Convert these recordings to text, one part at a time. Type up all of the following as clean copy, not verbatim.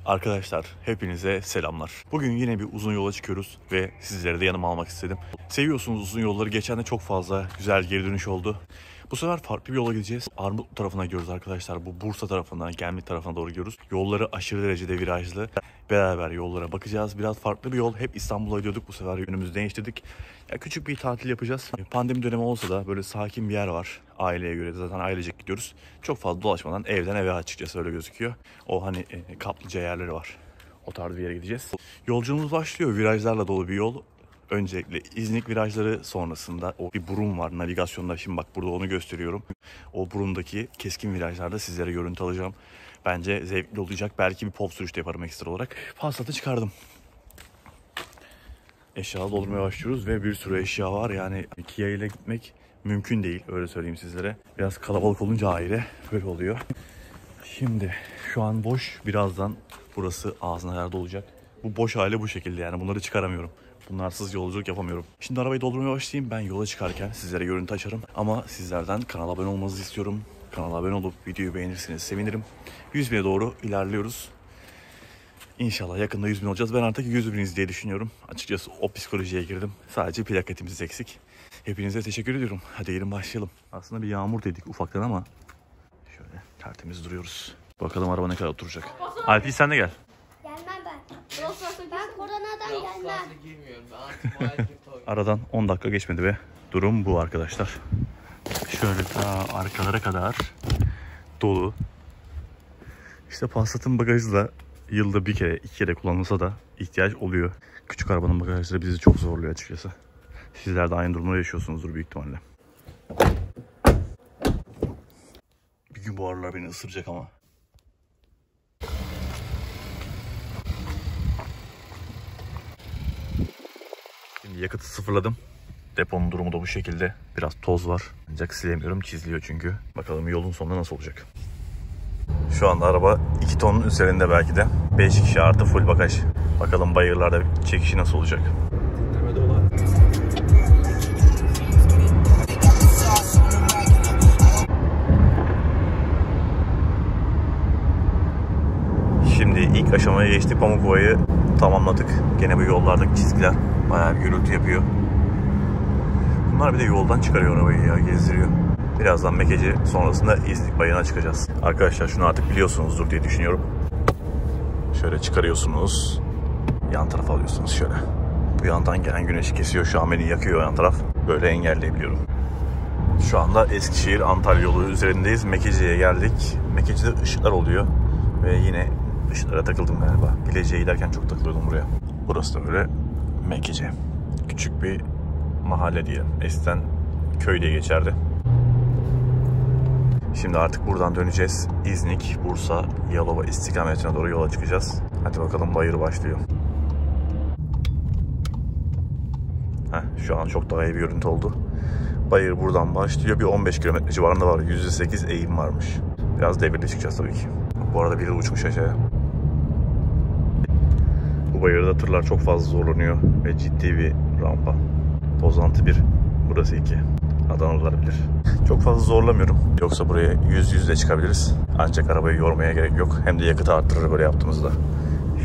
Arkadaşlar hepinize selamlar. Bugün yine bir uzun yola çıkıyoruz ve sizleri de yanıma almak istedim. Seviyorsunuz uzun yolları. Geçen de çok fazla güzel geri dönüş oldu. Bu sefer farklı bir yola gideceğiz. Armutlu tarafına gidiyoruz arkadaşlar. Bu Bursa tarafından, Gemlik tarafına doğru gidiyoruz. Yolları aşırı derecede virajlı. Beraber yollara bakacağız. Biraz farklı bir yol. Hep İstanbul'a gidiyorduk. Bu sefer yönümüzü değiştirdik. Ya küçük bir tatil yapacağız. Pandemi dönemi olsa da böyle sakin bir yer var. Aileye göre zaten ailecek gidiyoruz. Çok fazla dolaşmadan evden eve açıkçası öyle gözüküyor. O hani kaplıca yerleri var. O tarz bir yere gideceğiz. Yolculuğumuz başlıyor. Virajlarla dolu bir yol. Öncelikle İznik virajları sonrasında o bir burun var navigasyonda. Şimdi bak burada onu gösteriyorum. O burundaki keskin virajlarda sizlere görüntü alacağım. Bence zevkli olacak. Belki bir pop sürüşte yaparım ekstra olarak. Passat'ı çıkardım. Eşya doldurmaya başlıyoruz ve bir sürü eşya var. Yani Kia ile gitmek mümkün değil. Öyle söyleyeyim sizlere. Biraz kalabalık olunca aile böyle oluyor. Şimdi şu an boş. Birazdan burası ağzına kadar dolacak. Bu boş hali bu şekilde yani. Bunları çıkaramıyorum. Bunlarsız yolculuk yapamıyorum. Şimdi arabayı doldurmaya başlayayım. Ben yola çıkarken sizlere görüntü açarım. Ama sizlerden kanala abone olmanızı istiyorum. Kanala abone olup videoyu beğenirseniz sevinirim. 100.000'e doğru ilerliyoruz. İnşallah yakında 100.000 olacağız. Ben artık 100.000'iz diye düşünüyorum. Açıkçası o psikolojiye girdim. Sadece plaketimiz eksik. Hepinize teşekkür ediyorum. Hadi gelin başlayalım. Aslında bir yağmur dedik ufaktan ama şöyle tertemiz duruyoruz. Bakalım araba ne kadar oturacak. Alpi sen de gel. Gelmem ben. Ben koronadan gelmem. Aradan 10 dakika geçmedi ve durum bu arkadaşlar. Şöyle ta arkalara kadar dolu. İşte Passat'ın bagajı da yılda bir kere, iki kere kullanılsa da ihtiyaç oluyor. Küçük arabanın bagajları bizi çok zorluyor açıkçası. Sizler de aynı durumda yaşıyorsunuzdur büyük ihtimalle. Bir gün bu aralar beni ısıracak ama. Şimdi yakıtı sıfırladım. Deponun durumu da bu şekilde. Biraz toz var. Ancak silemiyorum, çiziliyor çünkü. Bakalım yolun sonunda nasıl olacak. Şu anda araba 2 tonun üzerinde belki de. 5 kişi artı full bagaj. Bakalım bayırlarda çekişi nasıl olacak. Şimdi ilk aşamaya geçtik. Pamukova'yı tamamladık. Gene bu yollardaki çizgiler bayağı bir gürültü yapıyor. Bunlar bir de yoldan çıkarıyor arabayı ya, gezdiriyor. Birazdan Mekeci sonrasında İznik bayına çıkacağız. Arkadaşlar şunu artık biliyorsunuzdur diye düşünüyorum. Şöyle çıkarıyorsunuz. Yan tarafa alıyorsunuz şöyle. Bu yandan gelen güneşi kesiyor. Şu an beni yakıyor yan taraf. Böyle engelleyebiliyorum. Şu anda Eskişehir-Antalya yolu üzerindeyiz. Mekeci'ye geldik. Mekeci'de ışıklar oluyor. Ve yine ışıklara takıldım galiba. Bilecik'e giderken çok takılıyordum buraya. Burası da böyle Mekeci. Küçük bir mahalle diyelim. Eskiden köy diye geçerdi. Şimdi artık buradan döneceğiz. İznik, Bursa, Yalova istikametine doğru yola çıkacağız. Hadi bakalım bayır başlıyor. Şu an çok daha iyi bir görüntü oldu. Bayır buradan başlıyor. Bir 15 kilometre civarında var. %8 eğim varmış. Biraz devirli çıkacağız tabii ki. Bu arada biri uçmuş aşağıya. Bu bayırda tırlar çok fazla zorlanıyor ve ciddi bir rampa. Tozantı 1, burası 2. Adanalılar bilir. Çok fazla zorlamıyorum. Yoksa buraya 100 de çıkabiliriz. Ancak arabayı yormaya gerek yok. Hem de yakıtı arttırır böyle yaptığımızda.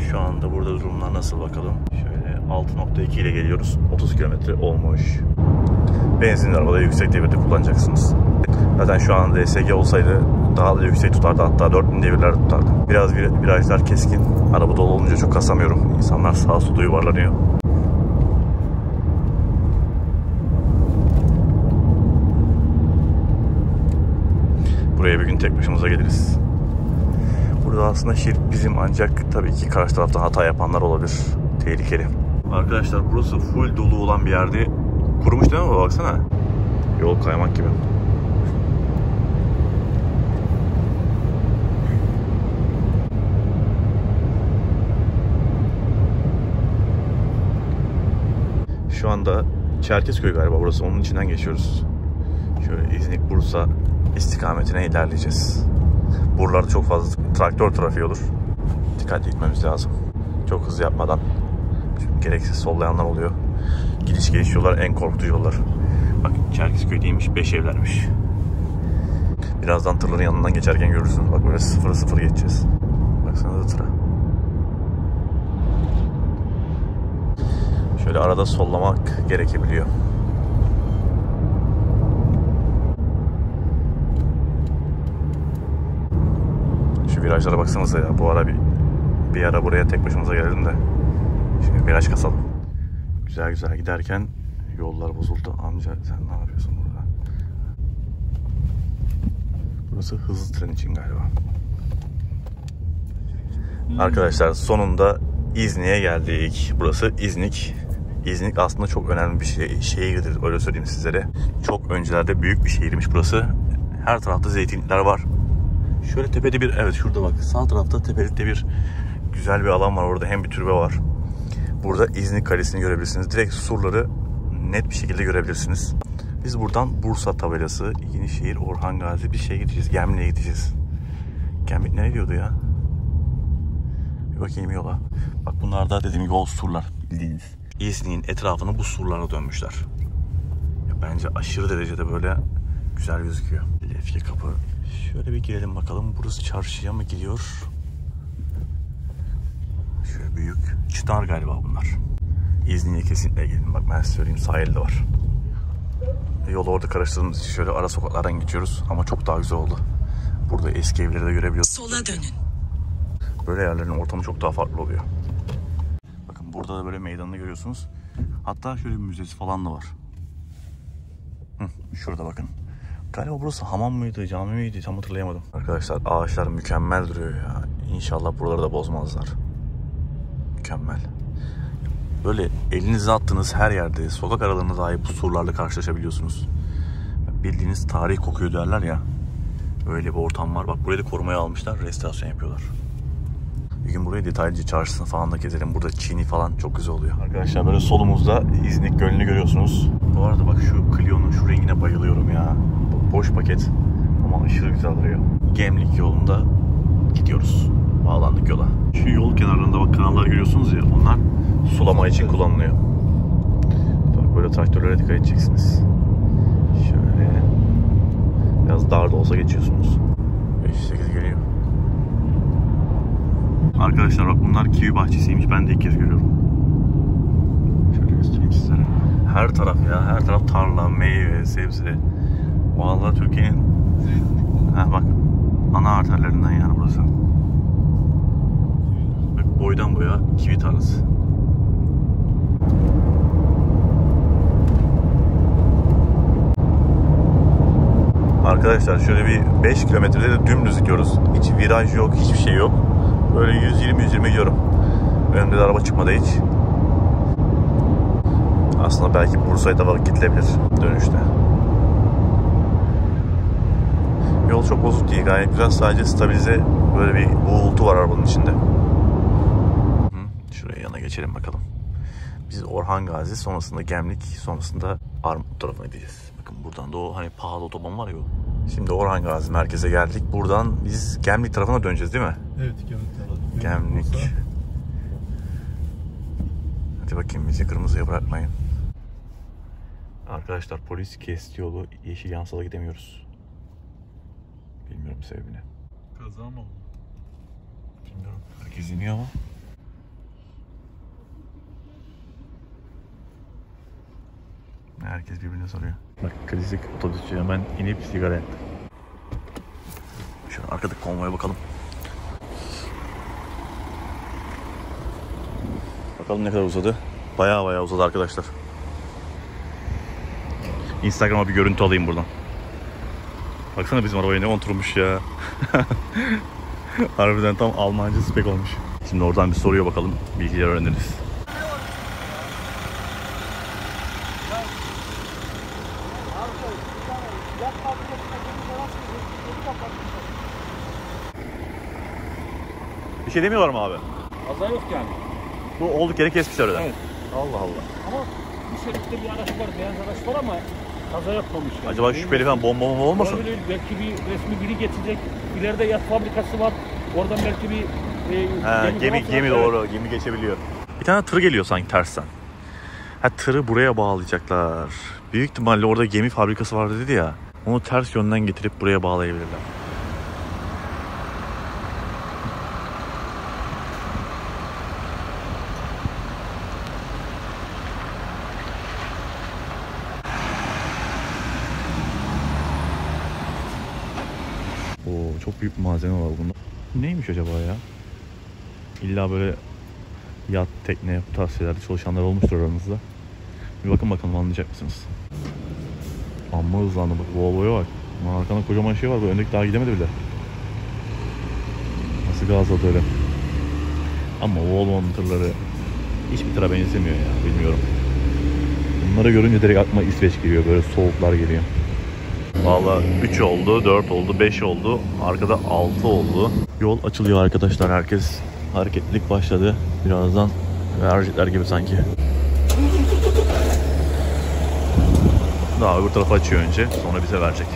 Şu anda burada durumlar nasıl bakalım. Şöyle 6.2 ile geliyoruz. 30 kilometre olmuş. Benzinli arabada yüksek devirde kullanacaksınız. Zaten şu an DSG olsaydı daha da yüksek tutardı. Hatta 4000 devirler tutardı. Biraz virajlar keskin. Araba dolu olunca çok kasamıyorum. İnsanlar sağa sola yuvarlanıyor. Buraya bir gün tek başımıza geliriz. Burada aslında şerit bizim, ancak tabii ki karşı taraftan hata yapanlar olabilir. Tehlikeli. Arkadaşlar burası full dolu olan bir yerde. Kurumuş değil mi? Baksana. Yol kaymak gibi. Şu anda Çerkezköy galiba burası. Onun içinden geçiyoruz. Şöyle İznik, Bursa istikametine ilerleyeceğiz. Buralarda çok fazla traktör trafiği olur. Dikkatli gitmemiz lazım. Çok hızlı yapmadan. Çünkü gereksiz sollayanlar oluyor. Gidiş geliş yollar en korkutucu yollar. Bak Çerkezköy değilmiş, 5 evlermiş. Birazdan tırların yanından geçerken görürsünüz. Bak böyle 0-0 geçeceğiz. Baksanıza tıra. Şöyle arada sollamak gerekebiliyor. Şu virajlara baksanıza ya. Bu ara bir ara buraya tek başımıza gelelim de. Şimdi viraj kasalım. Güzel güzel giderken yollar bozuldu. Amca sen ne yapıyorsun burada? Burası hızlı tren için galiba. Arkadaşlar sonunda İznik'e geldik. Burası İznik. İznik aslında çok önemli bir şehirdir, öyle söyleyeyim sizlere. Çok öncelerde büyük bir şehirmiş burası. Her tarafta zeytinlikler var. Şöyle tepede evet şurada bak, sağ tarafta tepede bir güzel bir alan var. Orada hem bir türbe var. Burada İznik Kalesi'ni görebilirsiniz. Direkt surları net bir şekilde görebilirsiniz. Biz buradan Bursa tabelası, Yenişehir, Orhan Gazi bir şeye gideceğiz. Gemlik'e gideceğiz. Gemlik nereye gidiyordu ya? Bir bakayım yola. Bak bunlar da dediğim yol surlar bildiğiniz. İznik'in etrafını bu surlarla dönmüşler. Ya bence aşırı derecede böyle güzel gözüküyor. Lefke kapı. Şöyle bir girelim bakalım. Burası çarşıya mı gidiyor? Şöyle büyük. Çınar galiba bunlar. İznik'e kesinlikle gelin. Bak ben size söyleyeyim, sahilde var. Yolu orada karıştırdığımız için şöyle ara sokaklardan geçiyoruz. Ama çok daha güzel oldu. Burada eski evleri de görebiliyoruz. Sola dönün. Böyle yerlerin ortamı çok daha farklı oluyor. Bakın burada da böyle meydanını görüyorsunuz. Hatta şöyle bir müzesi falan da var. Şurada bakın. Galiba burası hamam mıydı, cami miydi tam hatırlayamadım. Arkadaşlar ağaçlar mükemmel duruyor ya. İnşallah buraları da bozmazlar. Mükemmel. Böyle elinize attığınız her yerde, sokak aralarında dahi bu surlarla karşılaşabiliyorsunuz. Bildiğiniz tarih kokuyor derler ya. Öyle bir ortam var. Bak burayı da korumaya almışlar, restorasyon yapıyorlar. Bir gün burayı detaylıca çarşısını falan da gezelim. Burada çiğni falan çok güzel oluyor. Arkadaşlar böyle solumuzda İznik Gölü'nü görüyorsunuz. Bu arada bak şu Clio'nun şu rengine bayılıyorum ya. Boş paket ama aşırı güzel duruyor. Gemlik yolunda gidiyoruz. Bağlandık yola. Şu yol kenarlarında bak kanallar görüyorsunuz ya. Onlar sulama için kullanılıyor. Bak böyle traktörlere dikkat edeceksiniz. Şöyle biraz dar da olsa geçiyorsunuz. 5-8 geliyor. Arkadaşlar bak bunlar kivi bahçesiymiş. Ben de ilk kez görüyorum. Şöyle göstereyim sizlere. Her taraf ya. Her taraf tarla, meyve, sebze. Vallahi Türkiye'nin bak ana arterlerinden yani burası. Bak boydan boya kivi tarlası. Arkadaşlar şöyle bir 5 kilometrede de dümdüz gidiyoruz. Hiç viraj yok, hiçbir şey yok. Böyle 120-120 gidiyorum. Önümde de araba çıkmadı hiç. Aslında belki Bursa'ya da gidilebilir dönüşte. Yol çok bozuk değil, gayet güzel. Sadece stabilize böyle bir uğultu var arabanın içinde. Şuraya yana geçelim bakalım. Biz Orhan Gazi, sonrasında Gemlik, sonrasında Armut tarafına gideceğiz. Bakın buradan da o hani pahalı otoban var ya o. Şimdi Orhan Gazi merkeze geldik. Buradan biz Gemlik tarafına döneceğiz değil mi? Evet, Gemlik tarafına. Gemlik. Hadi bakayım, bizi kırmızıya bırakmayın. Arkadaşlar polis kesti yolu. Yeşil Yansal'a gidemiyoruz. Bilmiyorum sebebini. Kaza mı oldu? Bilmiyorum. Herkes iniyor ama. Herkes birbirine soruyor. Bak klasik otobüsçü hemen inip sigara yaktı. Şöyle arkadaki konvoya bakalım. Bakalım ne kadar uzadı. Bayağı uzadı arkadaşlar. Instagram'a bir görüntü alayım buradan. Baksana bizim arabaya ne oturmuş ya. Harbiden tam Almanca spek olmuş. Şimdi oradan bir soruya bakalım. Bilgileri öğreniriz. Bir şey demiyorlar mı abi? Kaza yok yani. Bu olduk yere kesmişler öyle. Evet. Allah Allah. Ama bu şeritte bir araç var, beyaz araç var ama kaza yapmamış. Yani. Acaba şüpheli falan bomba olmasın? Olabilir. Belki bir resmi biri getirecek. İleride yat fabrikası var. Oradan belki bir gemi doğru. Evet. Gemi geçebiliyor. Bir tane tır geliyor sanki tersten. Tırı buraya bağlayacaklar. Büyük ihtimalle orada gemi fabrikası vardı dedi ya. Onu ters yönden getirip buraya bağlayabilirler. Çok büyük bir malzeme var bunda. Neymiş acaba ya? İlla böyle yat, tekne, bu tarz şeylerde çalışanlar olmuştur aranızda. Bir bakın bakalım, anlayacak mısınız? Amma hızlandı bak. Volvo'ya bak. Arkanda kocaman şey var. Bu öndeki daha gidemedi bile. Nasıl gazladı öyle. Ama Volvo'nun tırları hiçbir tıra benzemiyor ya. Bilmiyorum. Bunları görünce direkt aklıma İsveç geliyor. Böyle soğuklar geliyor. Valla 3 oldu, 4 oldu, 5 oldu. Arkada 6 oldu. Yol açılıyor arkadaşlar. Herkes hareketlilik başladı. Birazdan verecekler gibi sanki. Daha öbür tarafa açıyor önce. Sonra bize verecek.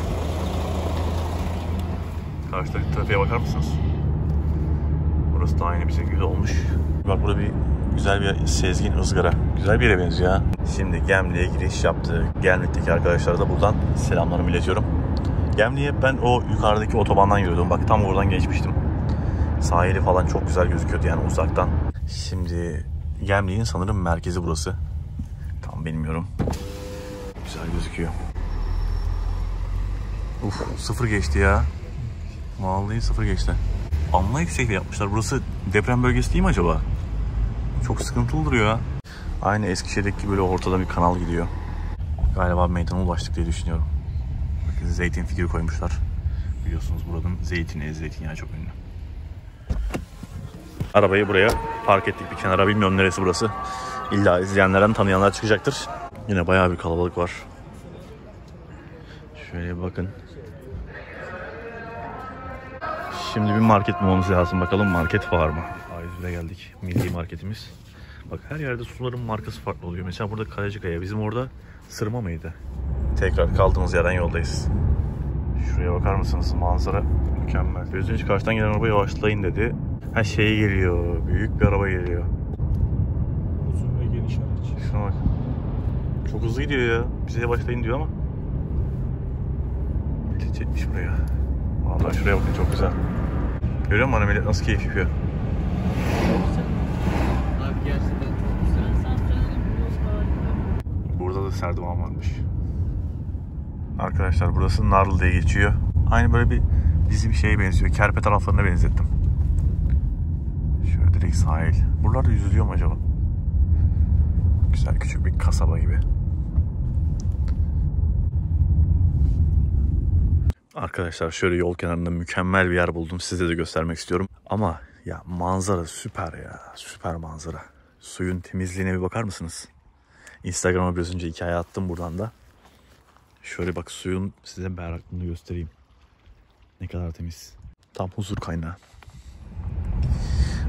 Karşıdaki trafiğe bakar mısınız? Burası da aynı bize güzel olmuş. Bak burada bir güzel bir Sezgin ızgara. Güzel bir yere benziyor ha. Şimdi Gemli'ye giriş yaptık. Gemlik'teki arkadaşlara da buradan selamlarımı iletiyorum. Gemli'ye ben o yukarıdaki otobandan yürüyordum. Bak tam oradan geçmiştim. Sahili falan çok güzel gözüküyordu yani uzaktan. Şimdi Gemli'nin sanırım merkezi burası. Tam bilmiyorum. Güzel gözüküyor. Uf, 0 geçti ya. Vallahi 0 geçti. Amma yüksekli yapmışlar. Burası deprem bölgesi değil mi acaba? Çok sıkıntılı duruyor ya. Aynı Eskişehir'deki böyle ortada bir kanal gidiyor. Galiba meydana ulaştık diye düşünüyorum. Bakın zeytin figürü koymuşlar. Biliyorsunuz buranın zeytinyağı çok ünlü. Arabayı buraya park ettik bir kenara. Bilmiyorum neresi burası. İlla izleyenlerden tanıyanlar çıkacaktır. Yine bayağı bir kalabalık var. Şöyle bir bakın. Şimdi bir market bulmamız lazım. Bakalım market var mı? A101'e geldik. Milli marketimiz. Bak her yerde suların markası farklı oluyor. Mesela burada Karacakaya. Bizim orada Sırma mıydı? Tekrar kaldığımız yerden yoldayız. Şuraya bakar mısınız? Manzara mükemmel. Biraz önce karşıdan gelen araba yavaşlayın dedi. Her şey geliyor. Büyük bir araba geliyor. Uzun ve geniş araç. Şuna bak. Çok hızlı gidiyor ya. Bize yavaşlayın diyor ama. Millet çekmiş buraya. Vallahi şuraya bakın, çok güzel. Görüyor musun millet nasıl keyif yapıyor? Abi gerçekten çok güzel. Burada da Serdivan varmış. Arkadaşlar burası Narlı diye geçiyor. Aynı böyle bir bizim şeye benziyor. Kerpe taraflarına benzettim. Şöyle direkt sahil. Buralarda yüzülüyor mu acaba? Güzel küçük bir kasaba gibi. Arkadaşlar şöyle yol kenarında mükemmel bir yer buldum. Size de göstermek istiyorum. Ama ya manzara süper ya. Süper manzara. Suyun temizliğine bir bakar mısınız? Instagram'a biraz önce hikaye attım buradan da. Şöyle bak, suyun size berraklığını göstereyim. Ne kadar temiz. Tam huzur kaynağı.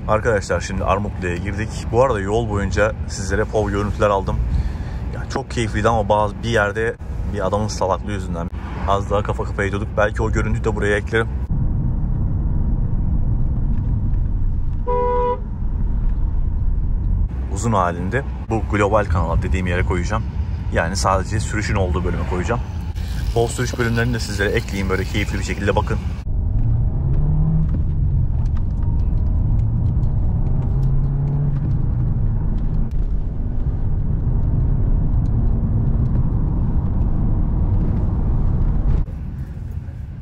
Arkadaşlar şimdi Armutlu'ya girdik. Bu arada yol boyunca sizlere POV görüntüler aldım. Ya çok keyifliydi ama bir yerde bir adamın salaklığı yüzünden az daha kafa kafaya gidiyorduk. Belki o görüntüyü de buraya eklerim. Uzun halinde bu global kanala dediğim yere koyacağım. Yani sadece sürüşün olduğu bölüme koyacağım. Bol sürüş bölümlerini de sizlere ekleyeyim, böyle keyifli bir şekilde bakın.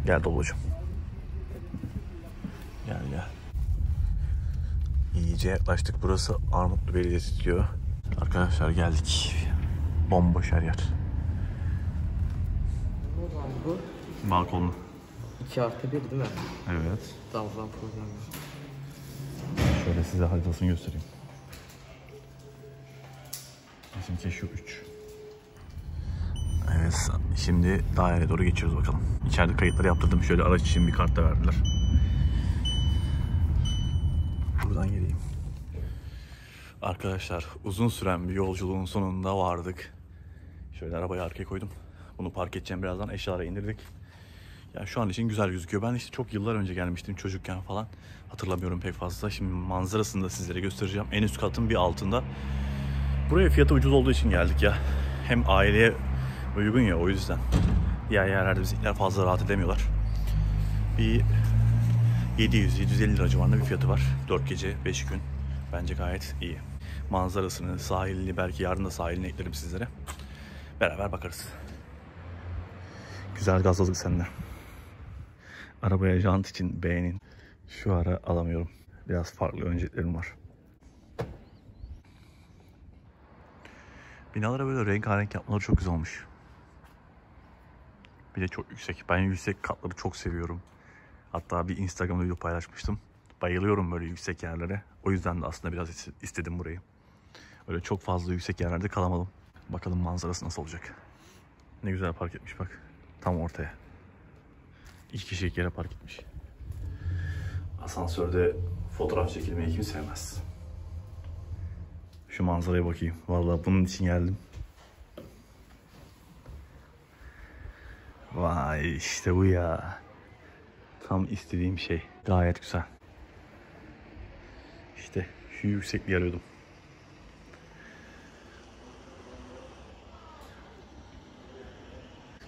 Gel dolucum. Gel gel. İyice yaklaştık. Burası Armutlu Belediyesi diyor. Arkadaşlar geldik. Bomboş her yer. Bu Balkonlu. 2+1 değil mi? Evet. Dalgan programı. Şöyle size haritasını göstereyim. Bizimki şu 3. Evet, şimdi daireye doğru geçiyoruz bakalım. İçeride kayıtları yaptırdım. Şöyle araç için bir kart da verdiler. Buradan geleyim. Arkadaşlar uzun süren bir yolculuğun sonunda vardık. Şöyle arabayı arkaya koydum. Bunu park edeceğim birazdan. Eşyaları indirdik. Yani şu an için güzel gözüküyor. Ben işte çok yıllar önce gelmiştim çocukken falan. Hatırlamıyorum pek fazla. Şimdi manzarasını da sizlere göstereceğim. En üst katın bir altında. Buraya fiyatı ucuz olduğu için geldik ya. Hem aileye uygun ya, o yüzden. Diğer yerlerde bizimkiler fazla rahat edemiyorlar. Bir 700-750 lira civarında bir fiyatı var. 4 gece 5 gün. Bence gayet iyi. Manzarasını, sahilini, belki yarın da sahilini eklerim sizlere. Beraber bakarız. Güzel gazladık seninle. Arabaya jant için beğenin. Şu ara alamıyorum. Biraz farklı önceliklerim var. Binalara böyle rengarenk yapmaları çok güzel olmuş. Bir de çok yüksek. Ben yüksek katları çok seviyorum. Hatta bir Instagram'da video paylaşmıştım. Bayılıyorum böyle yüksek yerlere. O yüzden de aslında biraz istedim burayı. Öyle çok fazla yüksek yerlerde kalamadım. Bakalım manzarası nasıl olacak. Ne güzel park etmiş bak. Tam ortaya. 2 kişilik yere park etmiş. Asansörde fotoğraf çekilmeyi kim sevmez. Şu manzaraya bakayım. Vallahi bunun için geldim. Vay işte bu ya. Tam istediğim şey. Gayet güzel. İşte şu yüksekliği arıyordum.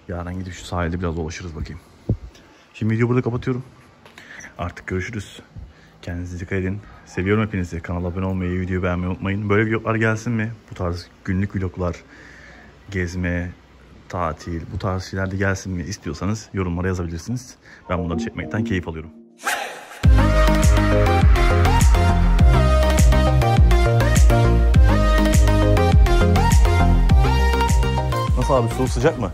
Yarın gidip şu sahilde biraz dolaşırız bakayım. Şimdi videoyu burada kapatıyorum. Artık görüşürüz. Kendinize dikkat edin. Seviyorum hepinizi. Kanala abone olmayı, videoyu beğenmeyi unutmayın. Böyle vloglar gelsin mi? Bu tarz günlük vloglar, gezme, tatil, bu tarz şeyler de gelsin mi istiyorsanız yorumlara yazabilirsiniz. Ben bunları çekmekten keyif alıyorum. Nasıl abi, soğuk sıcak mı?